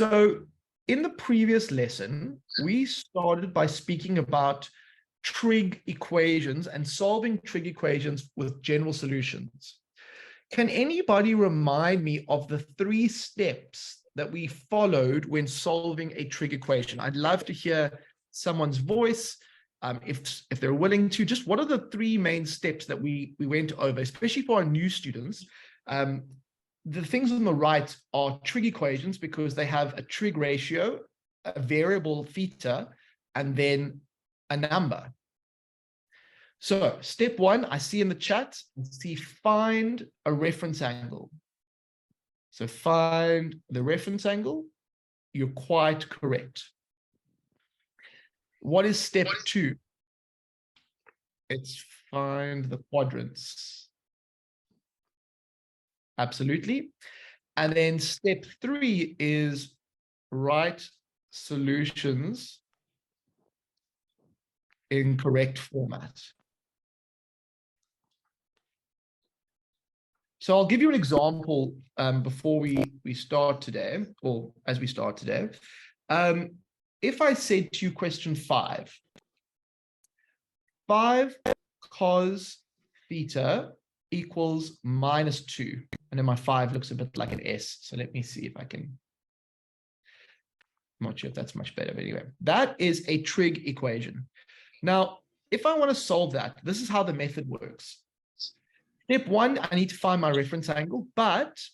So in the previous lesson, we started by speaking about trig equations and solving trig equations with general solutions. Can anybody remind me of the 3 steps that we followed when solving a trig equation? I'd love to hear someone's voice, if they're willing to. Just what are the 3 main steps that we went over, especially for our new students? The things on the right are trig equations because they have a trig ratio, a variable theta, and then a number. So step 1, I see in the chat, find a reference angle. So find the reference angle. You're quite correct. What is step 2? It's find the quadrants. Absolutely. And then step 3 is write solutions in correct format. So I'll give you an example before we start today, or as we start today. If I said to you question 5 cos theta equals -2, and then my 5 looks a bit like an S. So let me see if I can. I'm not sure if that's much better, but anyway, that is a trig equation. Now, if I want to solve that, this is how the method works. Step 1, I need to find my reference angle, but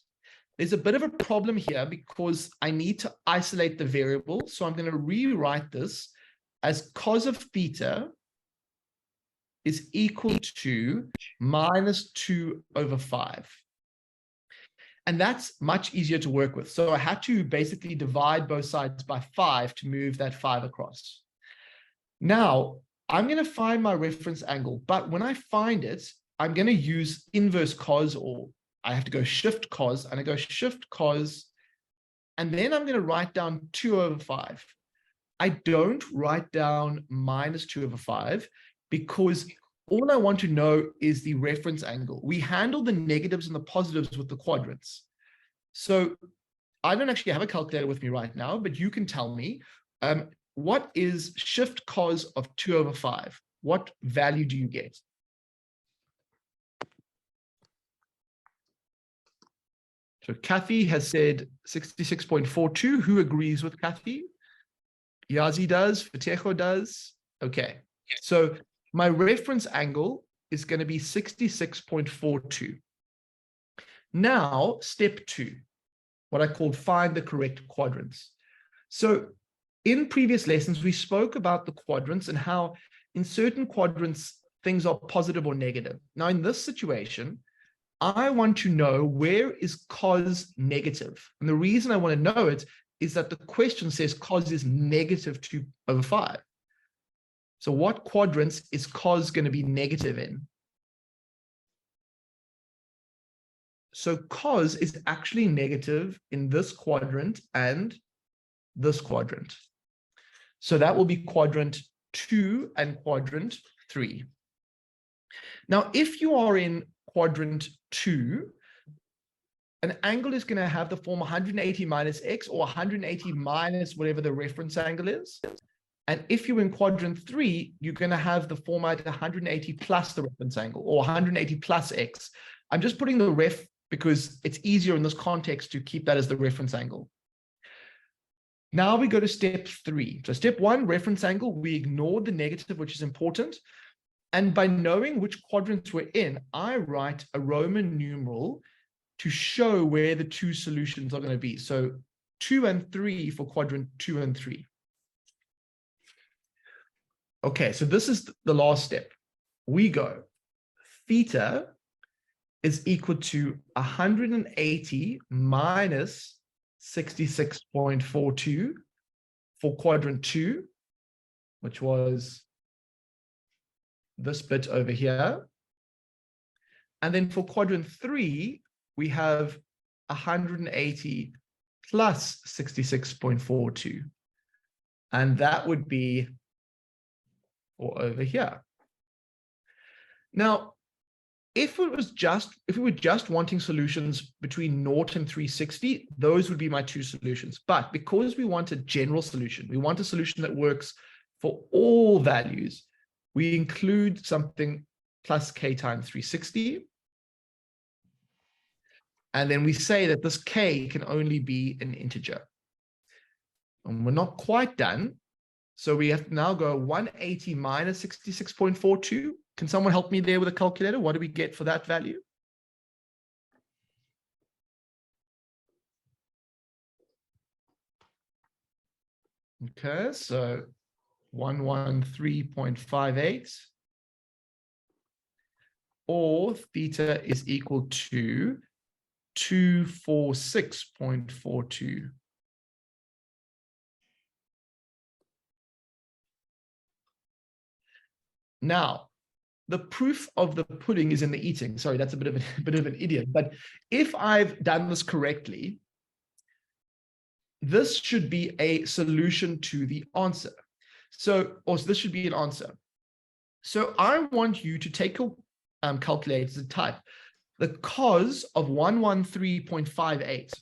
there's a bit of a problem here because I need to isolate the variable. So I'm going to rewrite this as cos of theta is equal to -2/5. And that's much easier to work with. So I had to basically divide both sides by 5 to move that 5 across. Now, I'm going to find my reference angle, but when I find it, I'm going to use inverse cos, or I have to go shift cos, and I go shift cos, and then I'm going to write down 2/5. I don't write down -2/5 because all I want to know is the reference angle. We handle the negatives and the positives with the quadrants. So I don't actually have a calculator with me right now, but you can tell me, what is shift cos of 2/5? What value do you get? So Kathy has said 66.42. Who agrees with Kathy? Yazi does. Fatejo does. Okay. So my reference angle is going to be 66.42. Now, step 2, what I called find the correct quadrants. So in previous lessons, we spoke about the quadrants and how in certain quadrants, things are positive or negative. Now, in this situation, I want to know where is cos negative. And the reason I want to know it is that the question says cos is -2/5. So what quadrants is cos going to be negative in? So cos is actually negative in this quadrant and this quadrant. So that will be quadrant 2 and quadrant 3. Now, if you are in quadrant 2, an angle is going to have the form 180 minus x, or 180 minus whatever the reference angle is. And if you're in quadrant 3, you're going to have the format 180 plus the reference angle, or 180 plus x. I'm just putting the ref because it's easier in this context to keep that as the reference angle. Now we go to step 3. So step 1, reference angle, we ignore the negative, which is important. And by knowing which quadrants we're in, I write a Roman numeral to show where the 2 solutions are going to be. So 2 and 3 for quadrant 2 and 3. Okay, so this is the last step. We go theta is equal to 180 minus 66.42 for quadrant 2, which was this bit over here. And then for quadrant 3, we have 180 plus 66.42. And that would be over here. Now, if we were just wanting solutions between 0 and 360, those would be my two solutions. But because we want a general solution, we want a solution that works for all values, we include something plus k times 360. And then we say that this k can only be an integer. And we're not quite done. So we have to now go 180 minus 66.42. Can someone help me there with a calculator? What do we get for that value? Okay, so 113.58. Or theta is equal to 246.42. Now, the proof of the pudding is in the eating. Sorry, that's a bit of an idiot. But if I've done this correctly, this should be a solution to the answer. So, or this should be an answer. So I want you to take your calculator and type the cos of 113.58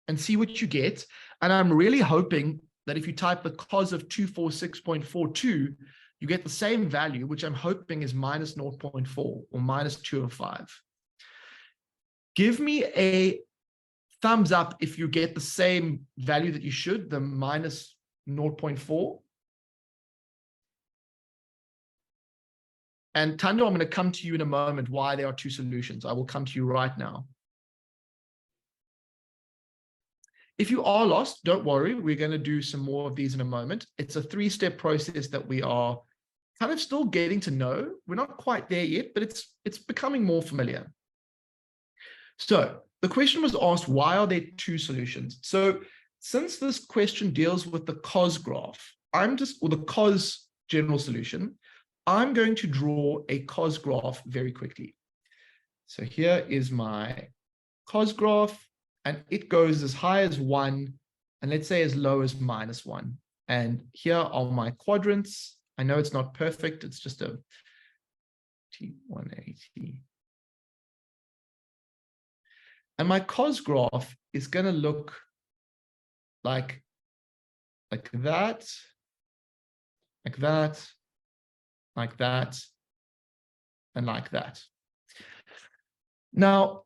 and see what you get. And I'm really hoping that if you type the cos of 246.42, you get the same value, which I'm hoping is minus 0.4 or minus 205. Give me a thumbs up if you get the same value that you should, the minus 0.4. And Tando, I'm going to come to you in a moment why there are two solutions. I will come to you right now. If you are lost, don't worry. We're going to do some more of these in a moment. It's a three-step process that we are kind of still getting to know. We're not quite there yet, but it's becoming more familiar. So the question was asked, why are there two solutions? So since this question deals with the cos graph, or the cos general solution, I'm going to draw a cos graph very quickly. So here is my cos graph, and it goes as high as 1, and let's say as low as minus 1. And here are my quadrants. I know it's not perfect. It's just a T180. And my cos graph is going to look like that, like that, like that, and like that. Now,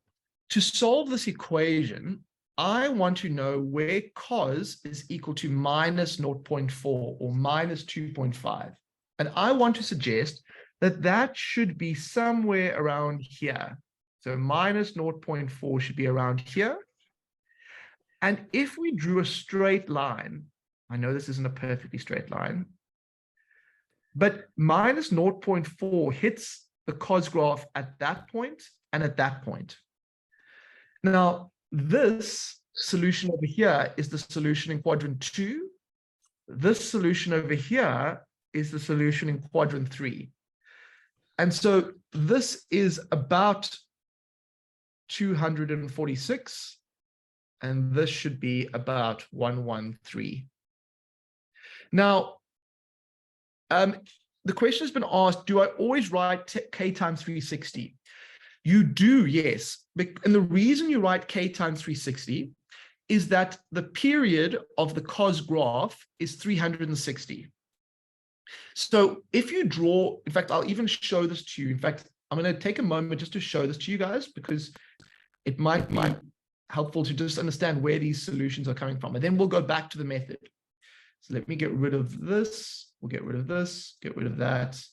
to solve this equation, I want to know where cos is equal to minus 0.4 or minus 2.5. And I want to suggest that that should be somewhere around here. So minus 0.4 should be around here. And if we drew a straight line, I know this isn't a perfectly straight line, but minus 0.4 hits the cos graph at that point and at that point. Now, this solution over here is the solution in quadrant 2. This solution over here is the solution in quadrant 3. And so this is about 246, and this should be about 113. Now, the question has been asked, do I always write k times 360? You do, yes. And the reason you write k times 360 is that the period of the cos graph is 360. So if you draw, in fact, I'll even show this to you. In fact, I'm going to take a moment just to show this to you guys, because it might be helpful to just understand where these solutions are coming from. And then we'll go back to the method. So let me get rid of this. We'll get rid of this, get rid of that.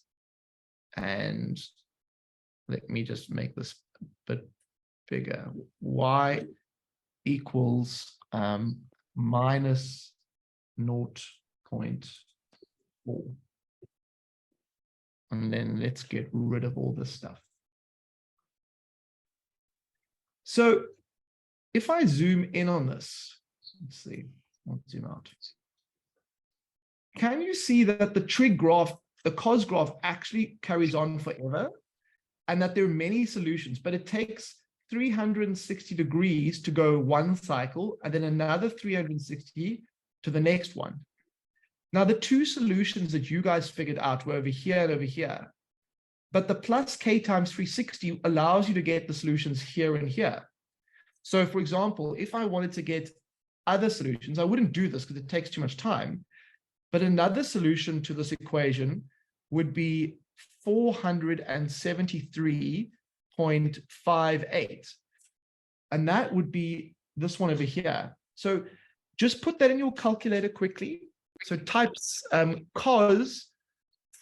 And let me just make this a bit bigger. Y equals minus 0.4. And then let's get rid of all this stuff. So if I zoom in on this, let's see, I'll zoom out. Can you see that the trig graph, the cos graph actually carries on forever, and that there are many solutions, but it takes 360 degrees to go one cycle and then another 360 to the next one. Now, the two solutions that you guys figured out were over here and over here. but the plus k times 360 allows you to get the solutions here and here. So for example, if I wanted to get other solutions, I wouldn't do this because it takes too much time, but another solution to this equation would be 473.58. And that would be this one over here. So just put that in your calculator quickly. So type cos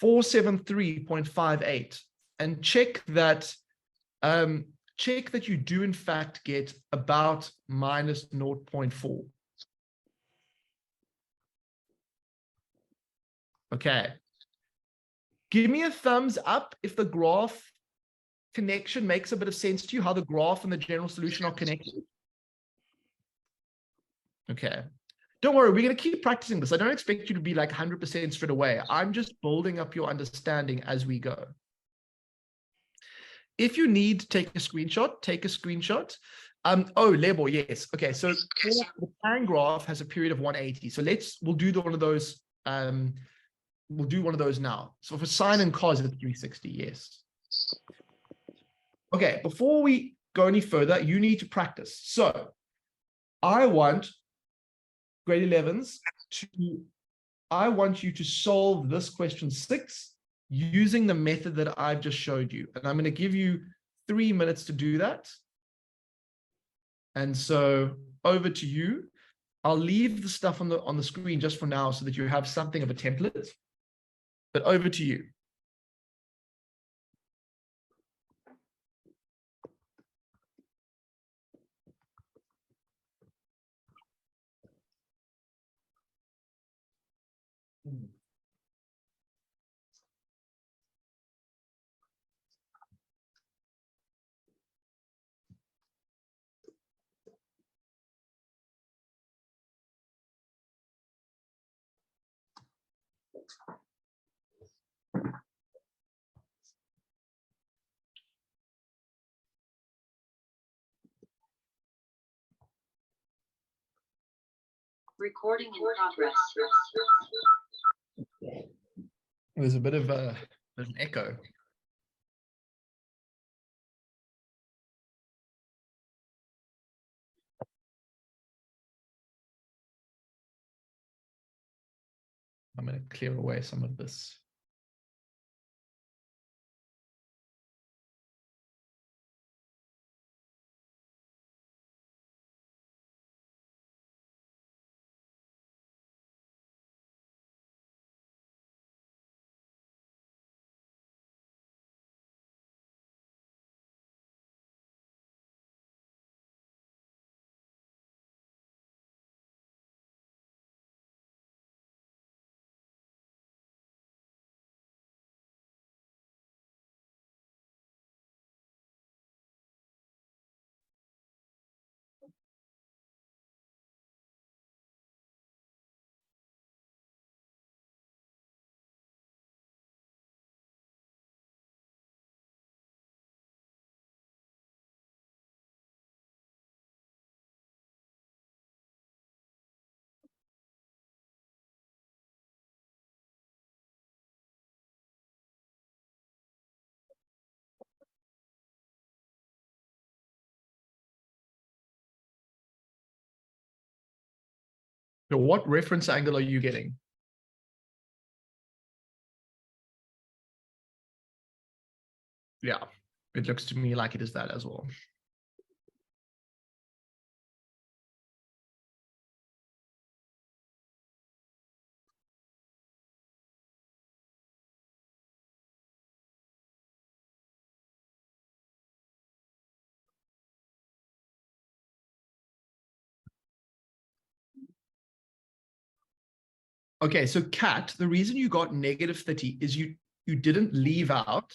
473.58 and check that you do in fact get about minus 0.4. Okay. Give me a thumbs up if the graph connection makes a bit of sense to you, how the graph and the general solution are connected. Okay. Don't worry, we're going to keep practicing this. I don't expect you to be like 100% straight away. I'm just building up your understanding as we go. If you need to take a screenshot, take a screenshot. Oh, label, yes. Okay, so the tan graph has a period of 180. So we'll do one of those. We'll do one of those now. So for sine and cos, it's 360, yes. Okay, before we go any further, you need to practice. So I want grade 11s I want you to solve this question 6 using the method that I've just showed you. And I'm going to give you 3 minutes to do that. And so over to you. I'll leave the stuff on the screen just for now so that you have something of a template. But over to you. Recording in progress. There's a bit of an echo. I'm going to clear away some of this. So what reference angle are you getting? Yeah, it looks to me like it is that as well. Okay, so Kat, the reason you got negative 30 is you didn't leave out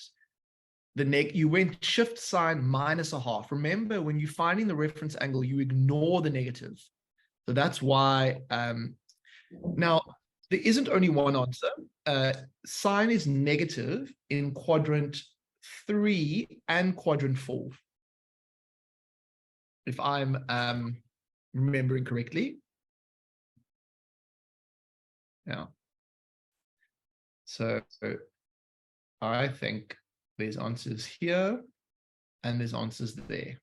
the you went shift sign minus a half. Remember, when you're finding the reference angle, you ignore the negative. So that's why, now, there isn't only one answer. Sine is negative in quadrant 3 and quadrant 4. If I'm remembering correctly. Yeah. So I think There's answers here, and there's answers there.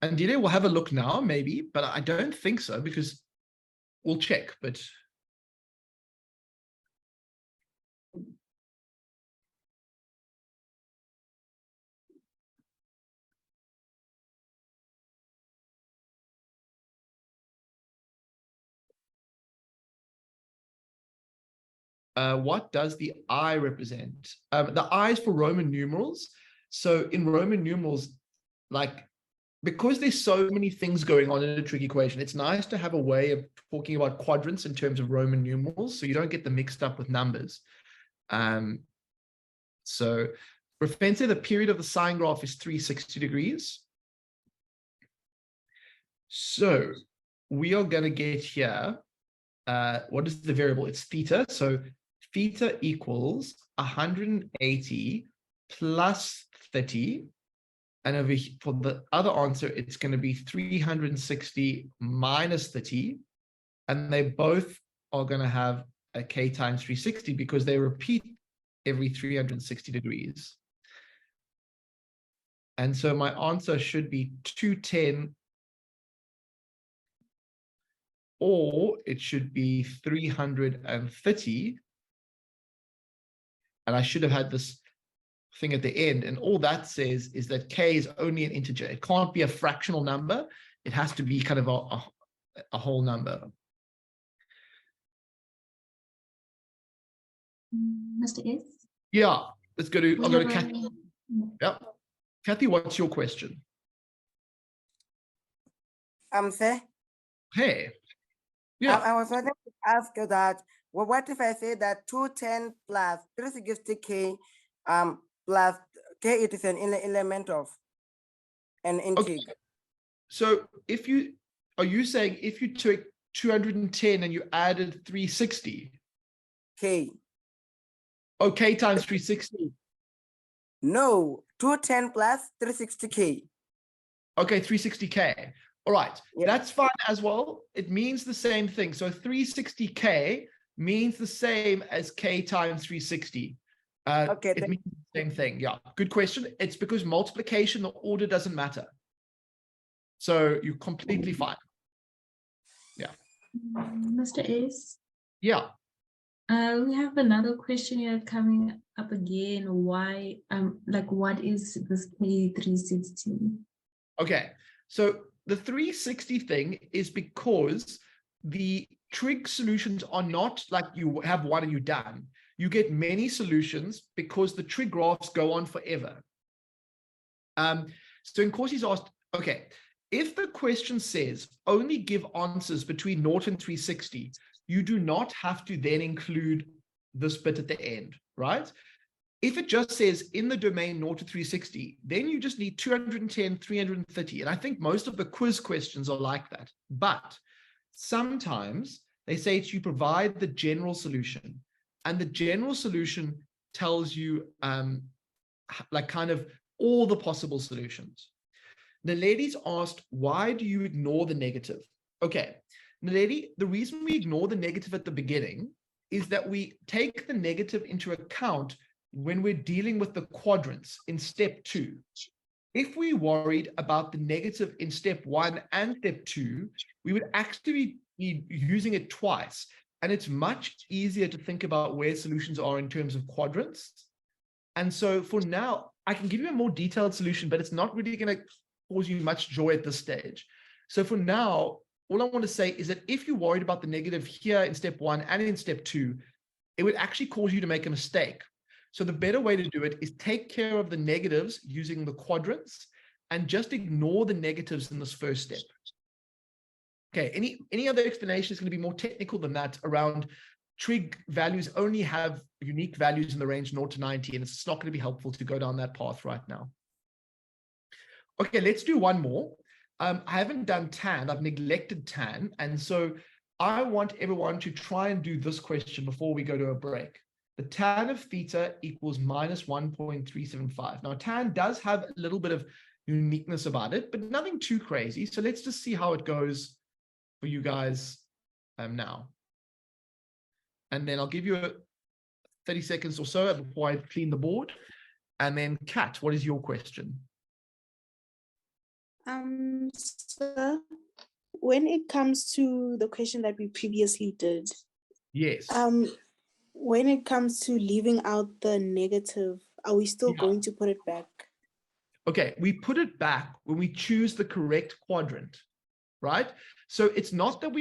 And Dile will have a look now, maybe, but I don't think so, because we'll check, but what does the I represent? The I is for Roman numerals. So in Roman numerals, like, because there's so many things going on in a trig equation, it's nice to have a way of talking about quadrants in terms of Roman numerals, so you don't get them mixed up with numbers. So for Fence, the period of the sine graph is 360 degrees. So we are going to get here, what is the variable? It's theta. So theta equals 180 plus 30. And over for the other answer, it's going to be 360 minus 30. And they both are going to have a k times 360 because they repeat every 360 degrees. And so my answer should be 210, or it should be 330. And I should have had this thing at the end. And all that says is that k is only an integer. It can't be a fractional number. It has to be kind of a whole number. Mr. S? Yeah, let's go to, I'll go to Kathy. Yep. Kathy, what's your question? Sir? Hey. Yeah. I was wanting to ask you that, well, what if I say that 210 plus 360k plus k, it is an element of an integer. Okay. So if you, are you saying if you took 210 and you added 360? K. Oh, k times 360. No, 210 plus 360k. Okay, 360k. All right, Yep. That's fine as well. It means the same thing. So 360k means the same as k times 360. Okay, it means the same thing. Yeah, good question. It's because multiplication, the order doesn't matter. So you're completely fine. Yeah. Mr. S? Yeah. We have another question here coming up again. Why, like, what is this K360? Okay, so the 360 thing is because the trig solutions are not like you have one and you're done. You get many solutions because the trig graphs go on forever. So in course he's asked, okay, if the question says only give answers between 0 and 360, you do not have to then include this bit at the end, right? If it just says in the domain 0 to 360, then you just need 210, 330. And I think most of the quiz questions are like that. But sometimes they say to you provide the general solution. And the general solution tells you like kind of all the possible solutions. The lady's asked, why do you ignore the negative? Okay, Naledi, the reason we ignore the negative at the beginning is that we take the negative into account when we're dealing with the quadrants in step 2. If we worried about the negative in step 1 and step 2, we would actually be using it twice. And it's much easier to think about where solutions are in terms of quadrants. And so for now, I can give you a more detailed solution, but it's not really going to cause you much joy at this stage. So for now, all I want to say is that if you're worried about the negative here in step 1 and in step 2, it would actually cause you to make a mistake. So the better way to do it is take care of the negatives using the quadrants and just ignore the negatives in this first step. Okay, any other explanation is going to be more technical than that around trig values only have unique values in the range 0 to 90, and it's not going to be helpful to go down that path right now. Okay, let's do one more. I haven't done tan, I've neglected tan, and so I want everyone to try and do this question before we go to a break. The tan of theta equals minus 1.375. Now, tan does have a little bit of uniqueness about it, but nothing too crazy. So let's just see how it goes for you guys now. And then I'll give you 30 seconds or so before I clean the board. And then Kat, what is your question? So when it comes to the question that we previously did, Yes. when it comes to leaving out the negative, are we still Yeah. going to put it back? Okay, we put it back when we choose the correct quadrant, right? So it's not that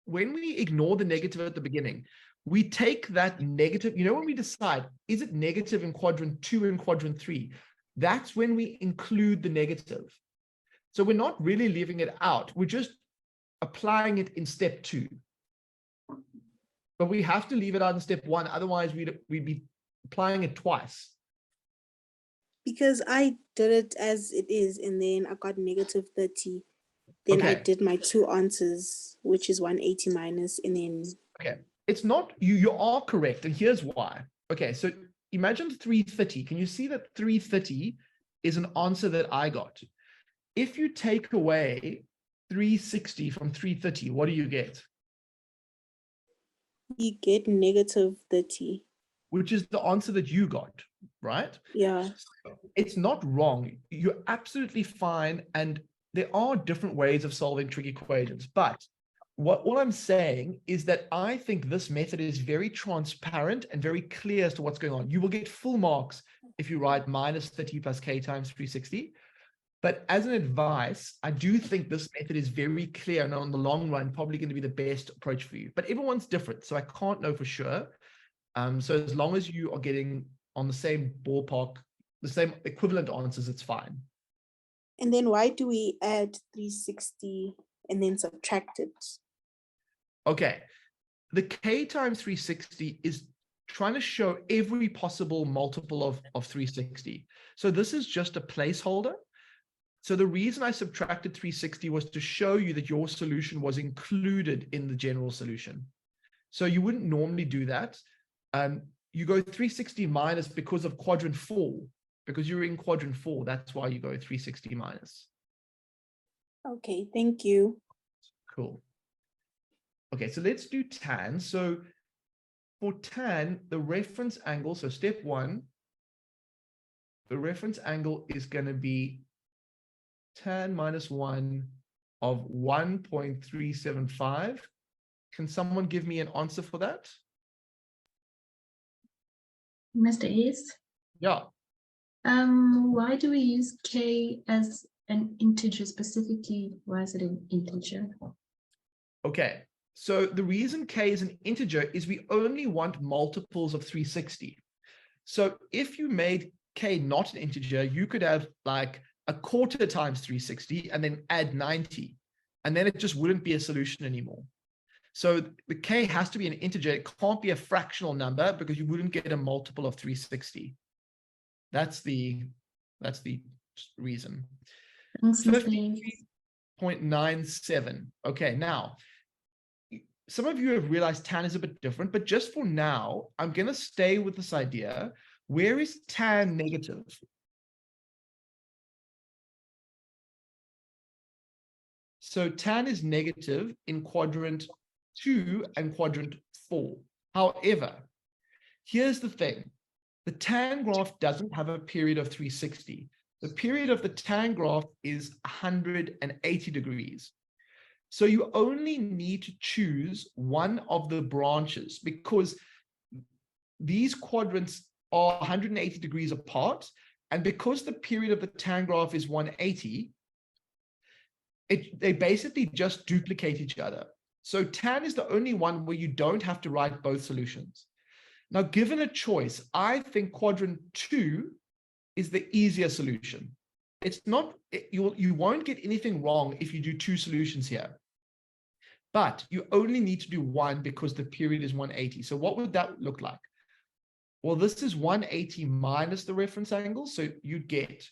when we ignore the negative at the beginning, we take that negative, when we decide, is it negative in quadrant 2 and quadrant 3? That's when we include the negative. So we're not really leaving it out. We're just applying it in step 2. But we have to leave it out in step 1. Otherwise, we'd be applying it twice. Because I did it as it is, and then I got negative 30. Then I Okay. did my 2 answers, which is 180 minus, and then... Okay, it's not, you are correct, and here's why. Okay, so imagine 330. Can you see that 330 is an answer that I got? If you take away 360 from 330, what do you get? You get negative 30. Which is the answer that you got, right? Yeah. It's not wrong. You're absolutely fine. And there are different ways of solving trig equations. But what I'm saying is that I think this method is very transparent and very clear as to what's going on. You will get full marks if you write minus 30 plus k times 360. But as an advice, I do think this method is very clear and on the long run, probably going to be the best approach for you. But everyone's different, so I can't know for sure. So as long as you are getting on the same ballpark, the same equivalent answers, it's fine. And then why do we add 360 and then subtract it? Okay, the k times 360 is trying to show every possible multiple of 360. So this is just a placeholder. So the reason I subtracted 360 was to show you that your solution was included in the general solution. So you wouldn't normally do that. You go 360 minus because of quadrant 4, because you're in quadrant 4. That's why you go 360 minus. Okay, thank you. Cool. Okay, so let's do tan. So for tan, the reference angle, so step 1, the reference angle is going to be tan minus 1 of 1.375. Can someone give me an answer for that? Mr. S? Yeah. Why do we use k as an integer specifically? Why is it an integer? Okay, so the reason k is an integer is we only want multiples of 360. So if you made k not an integer, you could have like a quarter times 360 and then add 90, and then it just wouldn't be a solution anymore. So the k has to be an integer. It can't be a fractional number because you wouldn't get a multiple of 360. That's the reason. Thanks, Mr. S. 50.97. Okay, now, some of you have realized tan is a bit different, but just for now, I'm going to stay with this idea. Where is tan negative? So tan is negative in quadrant 2 and quadrant 4. However, here's the thing. The tan graph doesn't have a period of 360. The period of the tan graph is 180 degrees. So you only need to choose one of the branches because these quadrants are 180 degrees apart. And because the period of the tan graph is 180, they basically just duplicate each other. So tan is the only one where you don't have to write both solutions. Now, given a choice, I think quadrant 2 is the easier solution. It's not, you won't get anything wrong if you do 2 solutions here. But you only need to do one because the period is 180. So what would that look like? Well, this is 180 minus the reference angle. So you get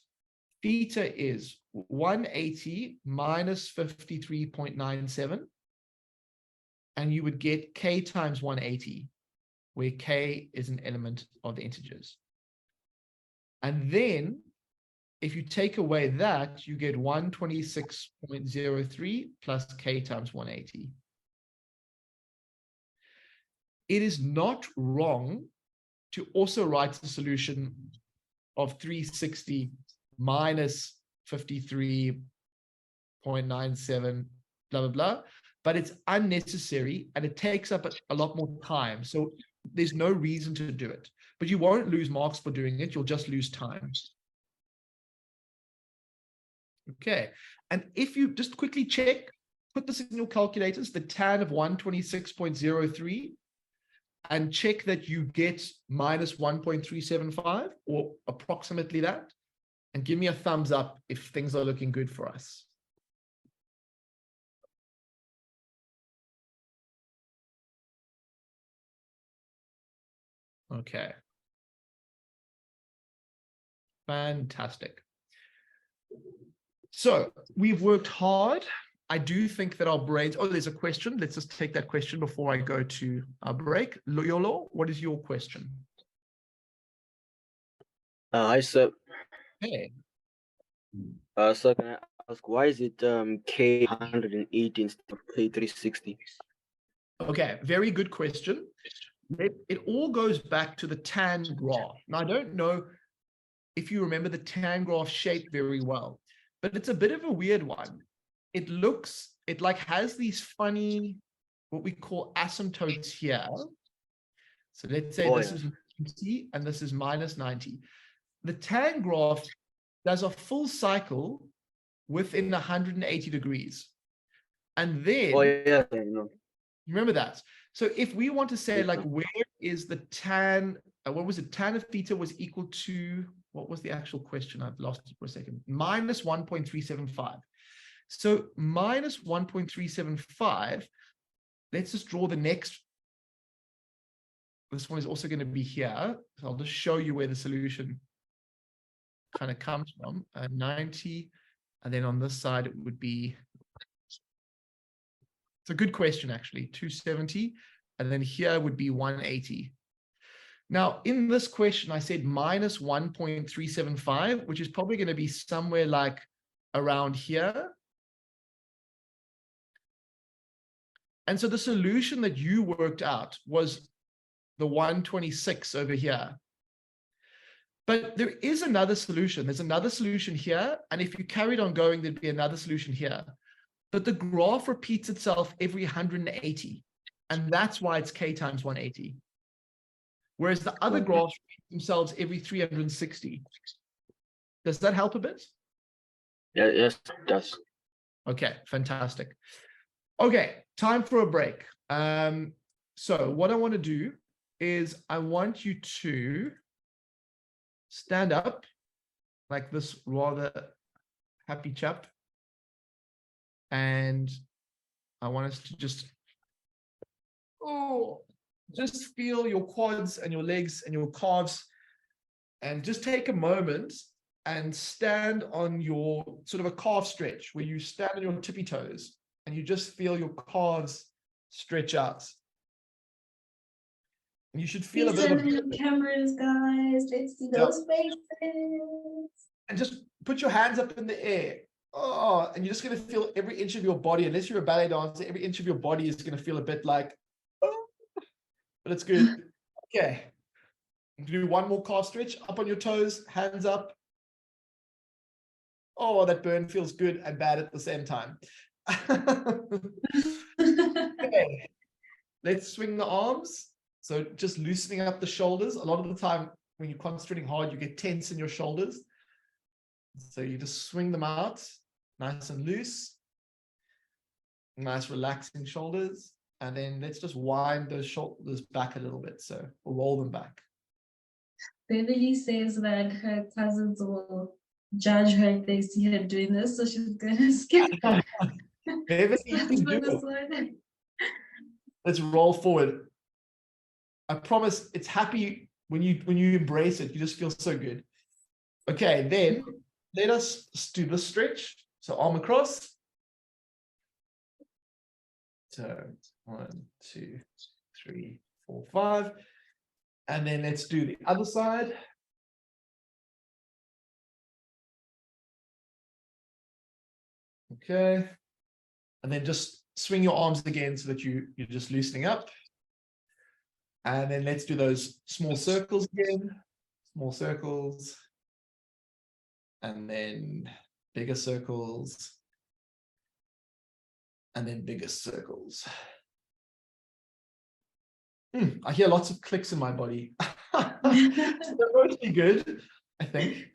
theta is 180 minus 53.97. And you would get k times 180, where k is an element of the integers. And then if you take away that, you get 126.03 plus k times 180. it is not wrong to also write the solution of 360 minus 53.97, blah, blah, blah. But it's unnecessary and it takes up a lot more time. So there's no reason to do it. But you won't lose marks for doing it. You'll just lose time. Okay. And if you just quickly check, put this in your calculators, the tan of 126.03, and check that you get minus 1.375 or approximately that. And give me a thumbs up if things are looking good for us. Okay. Fantastic. So we've worked hard. I do think that our brains, oh, there's a question. Let's just take that question before I go to our break. Yolo, what is your question? Hi, sir. Hey. So can I ask, why is it K 180 instead of K 360? Okay, very good question. It all goes back to the tan graph. Now, I don't know if you remember the tan graph shape very well, but it's a bit of a weird one. It like has these funny, what we call asymptotes here. So let's say this is 90 and this is minus 90. The tan graph does a full cycle within 180 degrees. And then, remember that. So if we want to say like, where is the tan, what was it? Tan of theta was equal to, what was the actual question? I've lost it for a second. Minus 1.375. So minus 1.375, let's just draw the next. This one is also going to be here. So I'll just show you where the solution kind of comes from. 90. And then on this side, it would be, it's a good question, actually, 270. And then here would be 180. Now, in this question, I said minus 1.375, which is probably going to be somewhere like around here. And so the solution that you worked out was the 126 over here. But there is another solution. There's another solution here. And if you carried on going, there'd be another solution here. But the graph repeats itself every 180. And that's why it's K times 180. Whereas the other graphs repeat themselves every 360. Does that help a bit? Yeah, yes, it does. Okay, fantastic. Okay, time for a break. So what I want to do is I want you to stand up like this rather happy chap. And I want us to just feel your quads and your legs and your calves, and just take a moment and stand on your sort of a calf stretch where you stand on your tippy toes and you just feel your calves stretch out. And you should feel a bit of cameras, guys. Let's see those faces. And just put your hands up in the air. Oh, and you're just going to feel every inch of your body, unless you're a ballet dancer, every inch of your body is going to feel a bit like, oh, but it's good. Okay. Do one more calf stretch, up on your toes, hands up. Oh, that burn feels good and bad at the same time. Okay. Let's swing the arms. So just loosening up the shoulders. A lot of the time when you're concentrating hard, you get tense in your shoulders. So you just swing them out, nice and loose. Nice relaxing shoulders. And then let's just wind those shoulders back a little bit. So we'll roll them back. Beverly says that her cousins will judge her if they see her doing this, so she's gonna skip. Beverly, you can do it. Let's roll forward. I promise it's happy when you embrace it. You just feel so good. Okay, then let us do the stretch. So arm across. So 1, 2, 3, 4, 5. And then let's do the other side. Okay. And then just swing your arms again so that you're just loosening up. And then let's do those small circles again. Small circles. And then bigger circles. And then bigger circles. I hear lots of clicks in my body. They're mostly good, I think.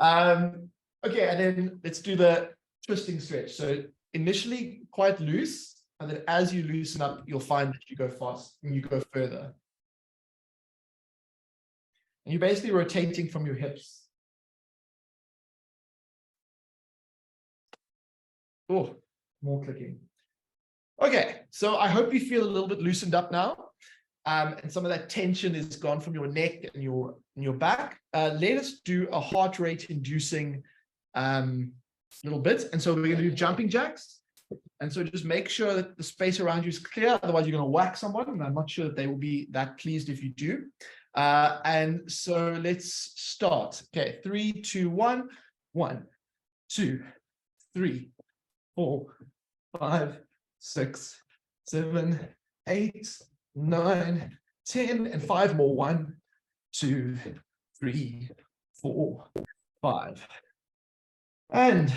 Okay, and then let's do the twisting stretch. So initially quite loose, and then as you loosen up, you'll find that you go fast and you go further. And you're basically rotating from your hips. Oh, more clicking. Okay, so I hope you feel a little bit loosened up now. And some of that tension is gone from your neck and your back. Let us do a heart rate inducing little bit. And so we're going to do jumping jacks. And so just make sure that the space around you is clear. Otherwise, you're going to whack someone. And I'm not sure that they will be that pleased if you do. And so let's start. Okay, 3, 2, 1. 1, 2, 3, 4, 5, 6, 7, 8, 9, 10, and 5 more. 1, 2, 3, 4, 5. And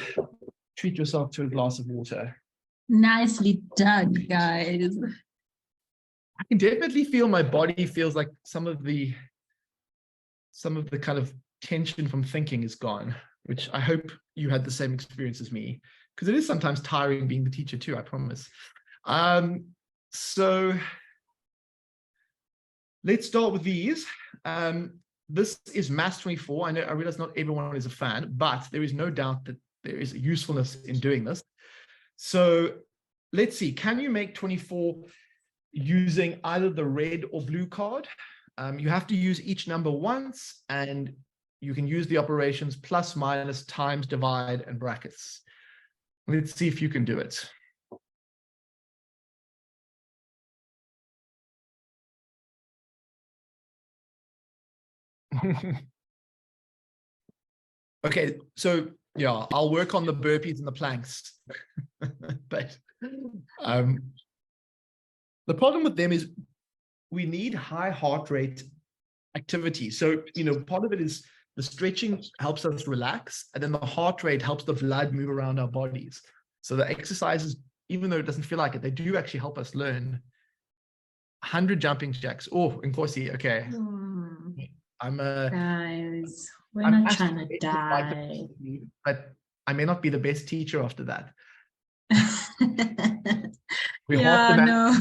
treat yourself to a glass of water. Nicely done, guys. I can definitely feel my body feels like some of the kind of tension from thinking is gone, which I hope you had the same experience as me, because it is sometimes tiring being the teacher too, I promise. So let's start with these. This is Maths 24. I realize not everyone is a fan, but there is no doubt that there is a usefulness in doing this. So let's see, can you make 24 using either the red or blue card? You have to use each number once, and you can use the operations plus, minus, times, divide, and brackets. Let's see if you can do it. Okay, so yeah, I'll work on the burpees and the planks. But the problem with them is we need high heart rate activity. So, part of it is the stretching helps us relax, and then the heart rate helps the blood move around our bodies. So the exercises, even though it doesn't feel like it, they do actually help us learn. 100 jumping jacks. Oh, Nkosi, okay. Guys, we're I'm not trying to die. But I may not be the best teacher after that. Yeah, no.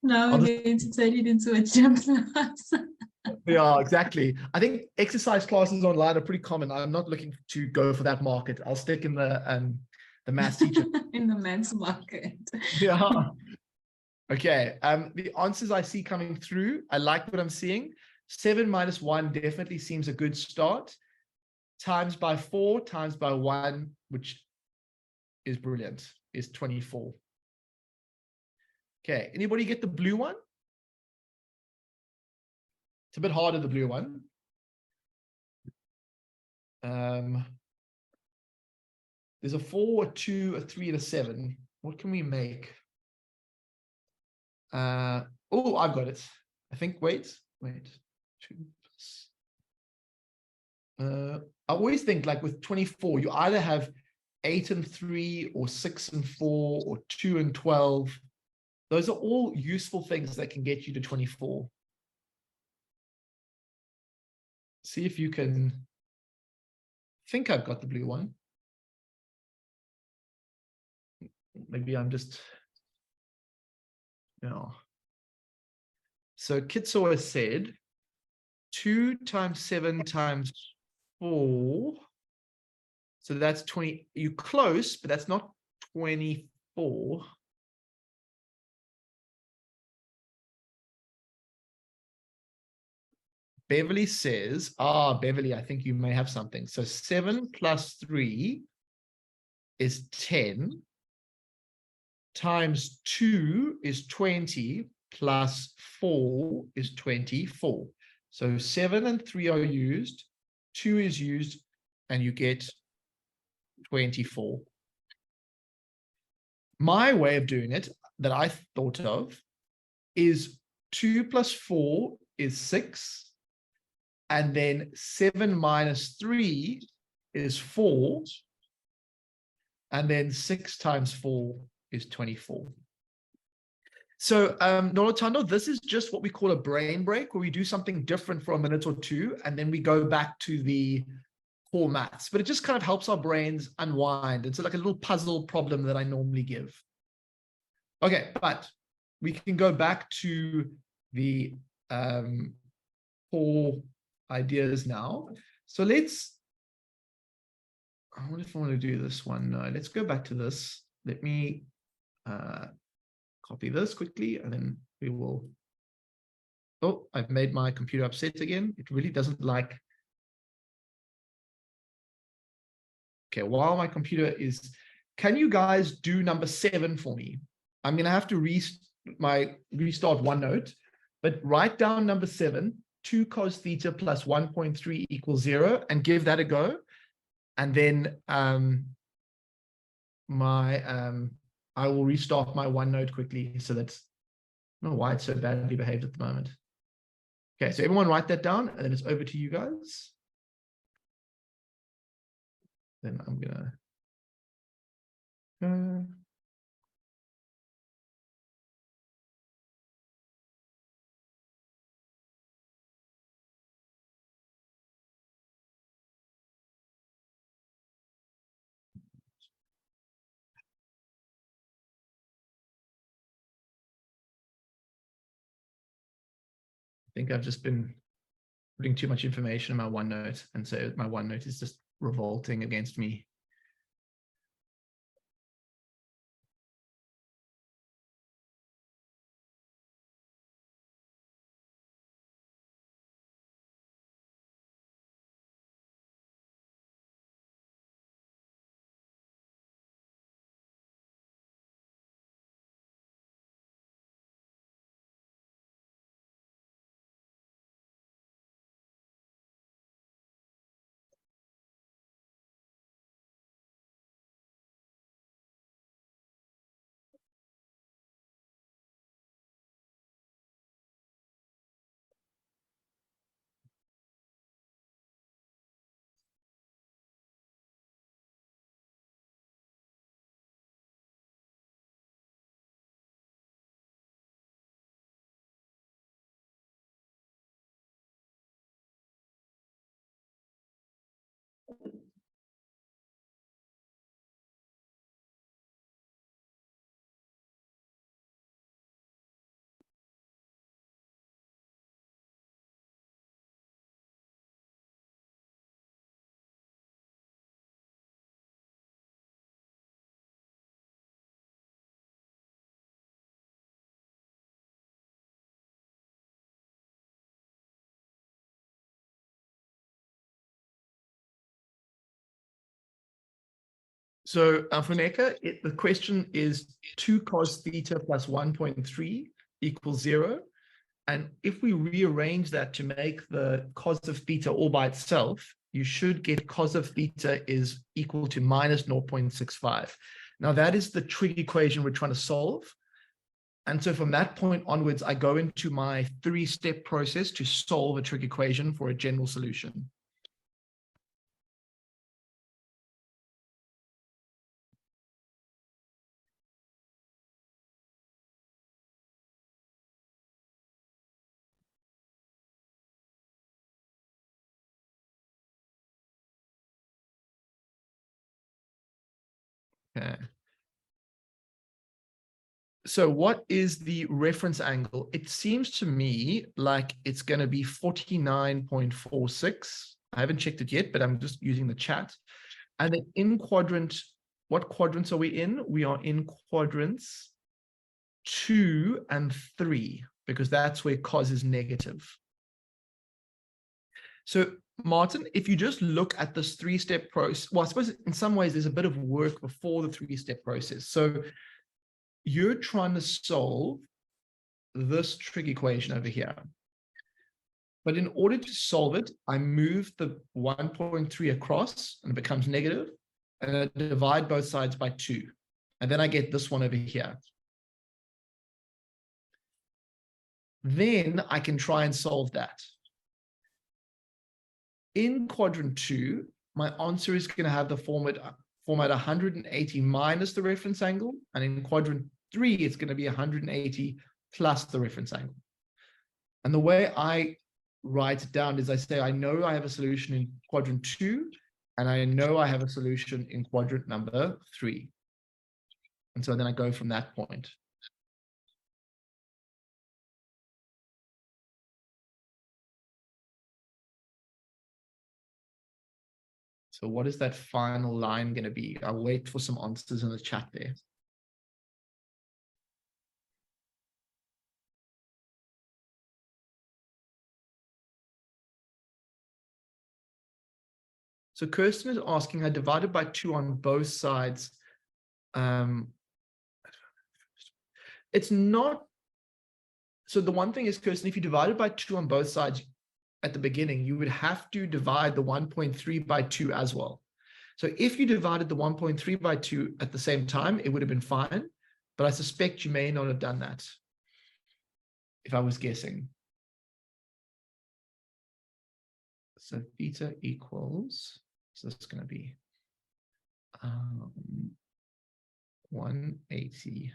Now we're going to turn it into a jump class. Yeah, exactly. I think exercise classes online are pretty common. I'm not looking to go for that market. I'll stick in the maths teacher. In the maths market. Yeah. Okay. The answers I see coming through, I like what I'm seeing. 7 minus 1 definitely seems a good start. Times by 4 times by 1, which is brilliant, is 24. Okay. Anybody get the blue one? It's a bit harder, the blue one. There's a 4, a 2, a 3, and a 7. What can we make? Oh, I've got it. I think, wait. 2 plus. I always think, like with 24, you either have 8 and 3, or 6 and 4, or 2 and 12. Those are all useful things that can get you to 24. See if you can. I think I've got the blue one. Maybe I'm just, So Kitso has said 2 times 7 times 4. So that's 20. You're close, but that's not 24. Beverly says, Beverly, I think you may have something. So 7 plus 3 is 10. Times 2 is 20, plus 4 is 24. So 7 and 3 are used, 2 is used, and you get 24. My way of doing it that I thought of is 2 plus 4 is 6. And then 7 minus 3 is 4. And then 6 times 4 is 24. So, Nolotando, this is just what we call a brain break, where we do something different for a minute or two, and then we go back to the core maths. But it just kind of helps our brains unwind. It's like a little puzzle problem that I normally give. Okay, but we can go back to the core ideas now. So let's, I wonder if I want to do this one. No, let's go back to this. Let me copy this quickly, and then we will. Oh, I've made my computer upset again. It really doesn't like. Okay, while my computer is, can you guys do number 7 for me? I'm going to have to restart OneNote, but write down number 7, 2 cos theta plus 1.3 equals 0, and give that a go. And then I will restart my OneNote quickly, so that's, I don't know why it's so badly behaved at the moment. Okay, so everyone write that down, and then it's over to you guys. Then I'm gonna I think I've just been putting too much information in my OneNote, and so my OneNote is just revolting against me. So Funeka, the question is 2 cos theta plus 1.3 equals 0. And if we rearrange that to make the cos of theta all by itself, you should get cos of theta is equal to minus 0.65. Now that is the trig equation we're trying to solve. And so from that point onwards, I go into my 3-step process to solve a trig equation for a general solution. Okay. So what is the reference angle? It seems to me like it's going to be 49.46. I haven't checked it yet, but I'm just using the chat. And then in quadrant, what quadrants are we in? We are in quadrants 2 and 3, because that's where cos is negative. So Martin, if you just look at this 3-step process, well, I suppose in some ways there's a bit of work before the 3-step process. So you're trying to solve this trig equation over here. But in order to solve it, I move the 1.3 across and it becomes negative, and I divide both sides by 2. And then I get this one over here. then I can try and solve that. In quadrant 2, my answer is going to have the format 180 minus the reference angle. And in quadrant 3, it's going to be 180 plus the reference angle. And the way I write it down is I say, I know I have a solution in quadrant 2, and I know I have a solution in quadrant number 3. And so then I go from that point. So what is that final line going to be? I'll wait for some answers in the chat there. So Kirsten is asking, I divided by 2 on both sides. It's not. So the one thing is, Kirsten, if you divided by 2 on both sides at the beginning, you would have to divide the 1.3 by 2 as well. So if you divided the 1.3 by 2 at the same time, it would have been fine. But I suspect you may not have done that, if I was guessing. So theta equals, so it's going to be 180 .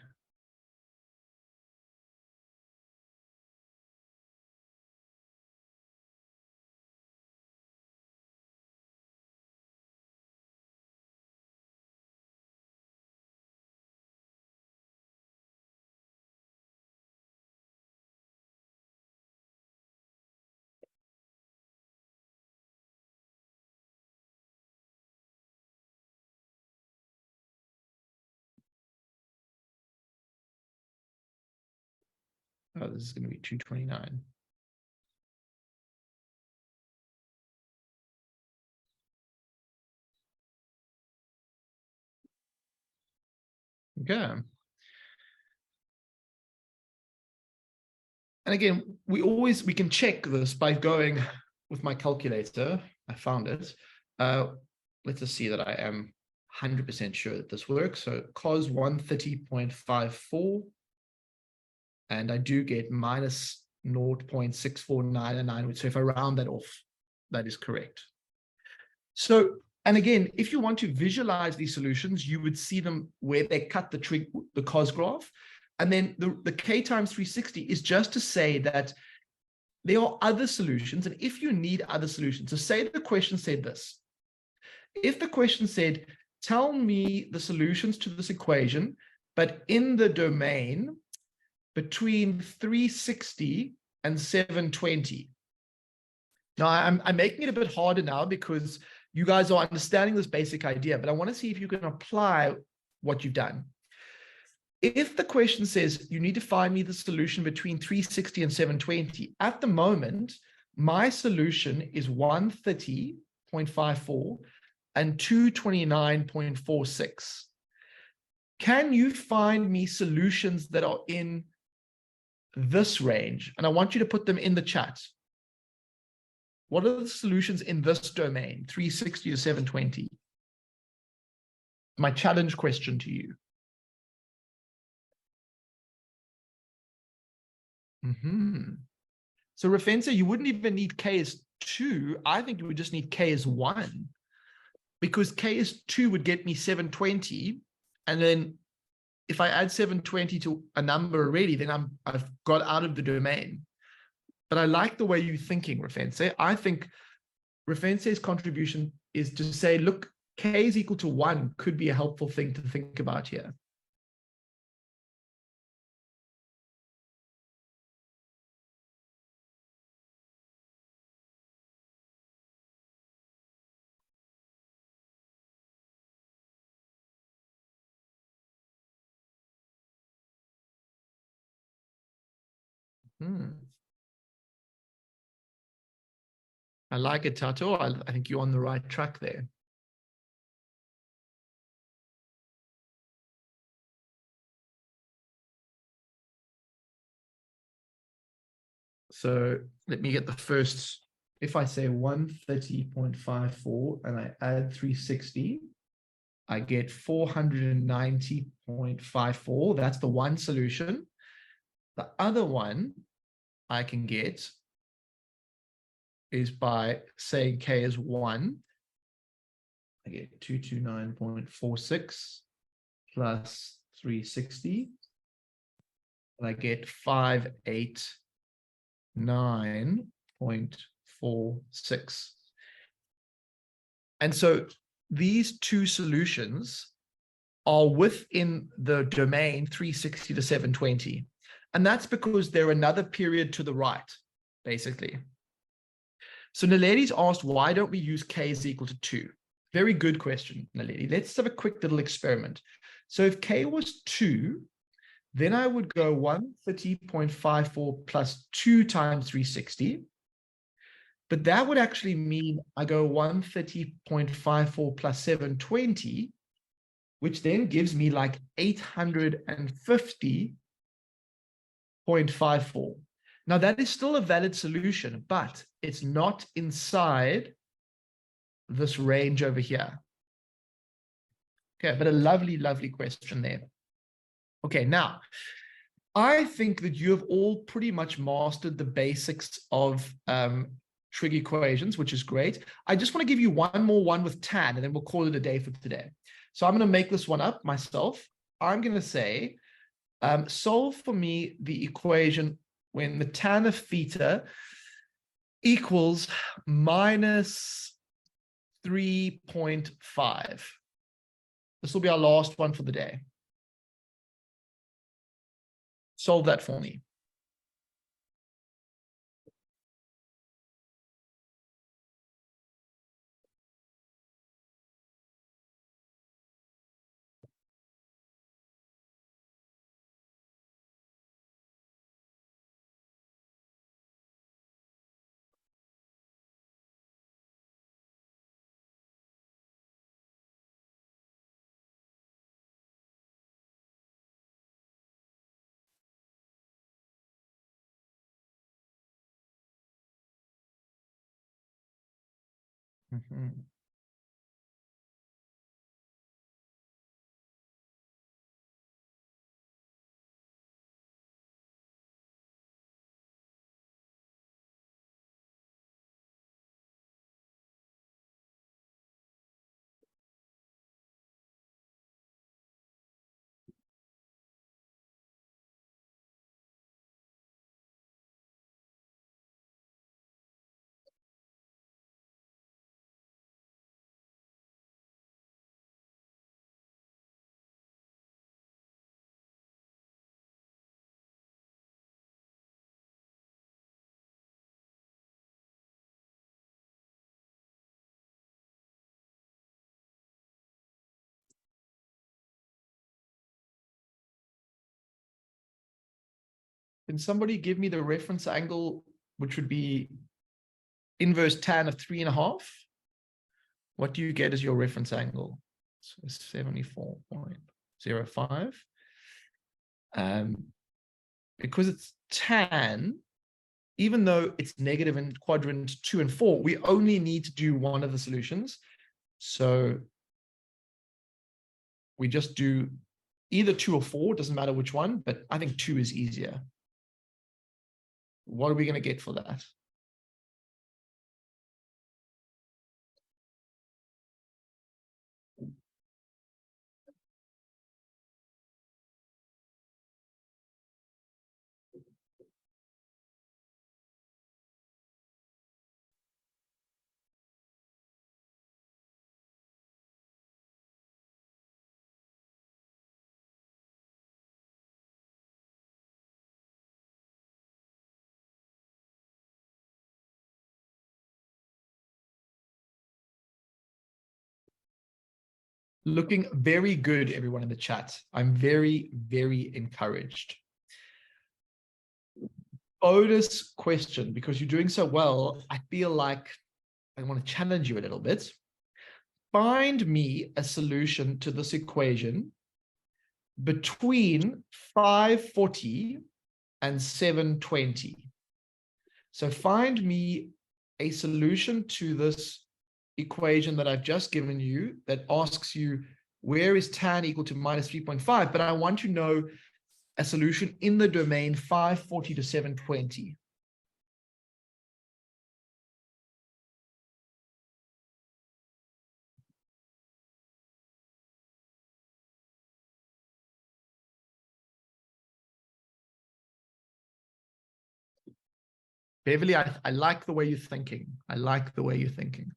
Oh, this is going to be 229. Okay. And again, we can check this by going with my calculator. I found it. Let's just see that I am 100% sure that this works. So cos 130.54. And I do get minus 0.6499. So if I round that off, that is correct. So, and again, if you want to visualize these solutions, you would see them where they cut the cos graph. And then the k times 360 is just to say that there are other solutions. And if you need other solutions, so say the question said this. If the question said, tell me the solutions to this equation, but in the domain between 360 and 720. Now, I'm making it a bit harder now because you guys are understanding this basic idea, but I want to see if you can apply what you've done. If the question says you need to find me the solution between 360 and 720, at the moment, my solution is 130.54 and 229.46. Can you find me solutions that are in this range? And I want you to put them in the chat. What are the solutions in this domain, 360 to 720? My challenge question to you. So Rafensa, you wouldn't even need K as 2. I think you would just need K as 1, because K as 2 would get me 720. And then if I add 720 to a number already, then I've got out of the domain. But I like the way you're thinking, Rafense. I think Rafense's contribution is to say, look, K is equal to 1 could be a helpful thing to think about here. I like it, Tato. I think you're on the right track there. So let me get the first. If I say 130.54 and I add 360, I get 490.54. That's the one solution. The other one I can get is by saying K is 1. I get 229.46 plus 360. And I get 589.46. And so these two solutions are within the domain 360 to 720. And that's because they're another period to the right, basically. So Naledi's asked, why don't we use K is equal to 2? Very good question, Naledi. Let's have a quick little experiment. So if K was 2, then I would go 130.54 plus 2 times 360. But that would actually mean I go 130.54 plus 720, which then gives me like 850.54. Now that is still a valid solution, but it's not inside this range over here. Okay, but a lovely, lovely question there. Okay, now, I think that you have all pretty much mastered the basics of trig equations, which is great. I just want to give you one more one with tan, and then we'll call it a day for today. So I'm going to make this one up myself. I'm going to say, solve for me the equation when the tan of theta equals minus 3.5. This will be our last one for the day. Solve that for me. Mm-hmm. Can somebody give me the reference angle, which would be inverse tan of 3.5? What do you get as your reference angle? So 74.05. Because it's tan, even though it's negative in quadrant 2 and 4, we only need to do one of the solutions. So we just do either 2 or 4, doesn't matter which one, but I think 2 is easier. What are we going to get for that? Looking very good, everyone in the chat. I'm very, very encouraged. Bonus question, because you're doing so well, I feel like I want to challenge you a little bit. Find me a solution to this equation between 540 and 720. So find me a solution to this equation that I've just given you that asks you, where is tan equal to minus 3.5? But I want to know a solution in the domain 540 to 720. Beverly, I like the way you're thinking. I like the way you're thinking.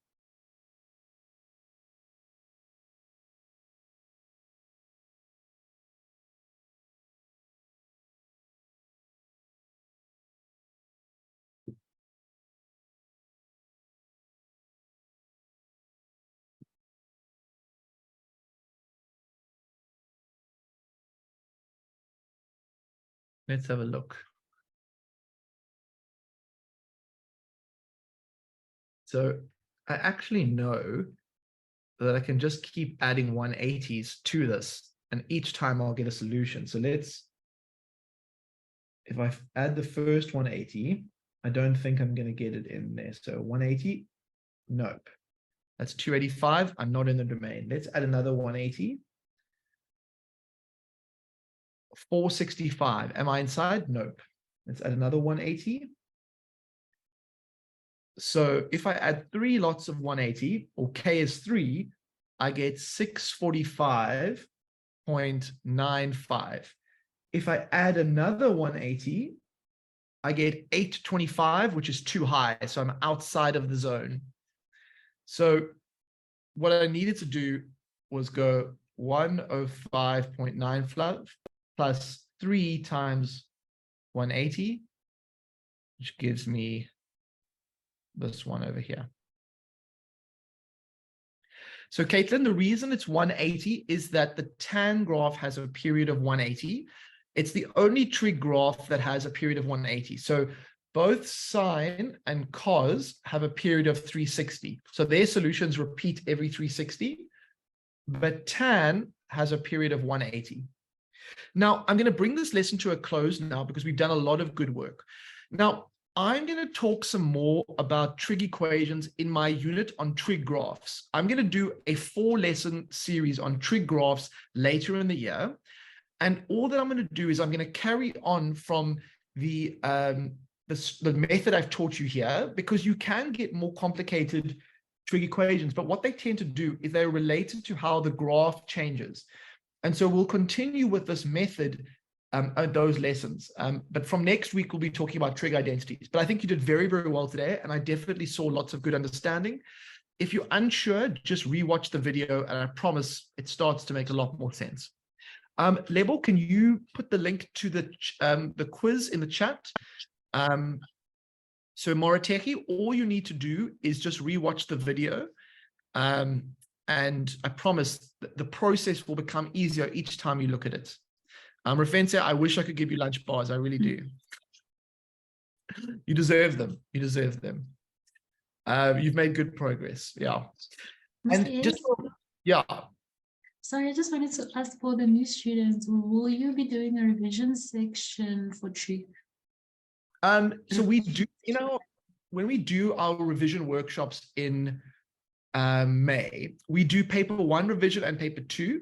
Let's have a look. So I actually know that I can just keep adding 180s to this, and each time I'll get a solution. So let's, if I add the first 180, I don't think I'm going to get it in there. So 180, nope. That's 285. I'm not in the domain. Let's add another 180. 465. Am I inside? Nope. Let's add another 180. So if I add 3 lots of 180, or K is 3, I get 645.95. If I add another 180, I get 825, which is too high. So I'm outside of the zone. So what I needed to do was go 105.9 plus 3 times 180, which gives me this one over here. So Caitlin, the reason it's 180 is that the tan graph has a period of 180. It's the only trig graph that has a period of 180. So both sine and cos have a period of 360. So their solutions repeat every 360, but tan has a period of 180. Now, I'm going to bring this lesson to a close now because we've done a lot of good work. Now, I'm going to talk some more about trig equations in my unit on trig graphs. I'm going to do a 4-lesson series on trig graphs later in the year. And all that I'm going to do is I'm going to carry on from the method I've taught you here, because you can get more complicated trig equations. But what they tend to do is they're related to how the graph changes. And so we'll continue with this method those lessons. But from next week, we'll be talking about trig identities. But I think you did very, very well today, and I definitely saw lots of good understanding. If you're unsure, just rewatch the video, and I promise it starts to make a lot more sense. Lebo, can you put the link to the quiz in the chat? So Moriteki, all you need to do is just rewatch the video. And I promise the process will become easier each time you look at it. Rafense, I wish I could give you lunch bars. I really do. You deserve them. You deserve them. You've made good progress. Yeah. And just, yeah. Sorry, I just wanted to ask for the new students, will you be doing a revision section for trig? So we do, when we do our revision workshops in May, we do paper 1 revision and paper 2,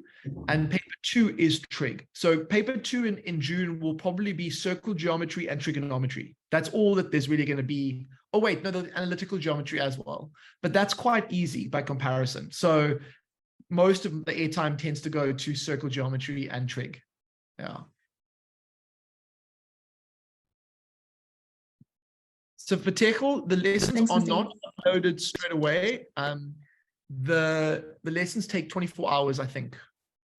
and paper 2 is trig. So paper 2 in June will probably be circle geometry and trigonometry. That's all that there's really going to be. Oh wait, no, the analytical geometry as well, but that's quite easy by comparison. So most of the airtime tends to go to circle geometry and trig. Yeah. So for Techel, the lessons are not uploaded straight away. The lessons take 24 hours, I think.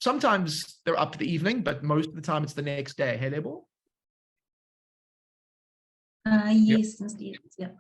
Sometimes they're up to the evening, but most of the time it's the next day. Hey, Lebo? Yes, yep.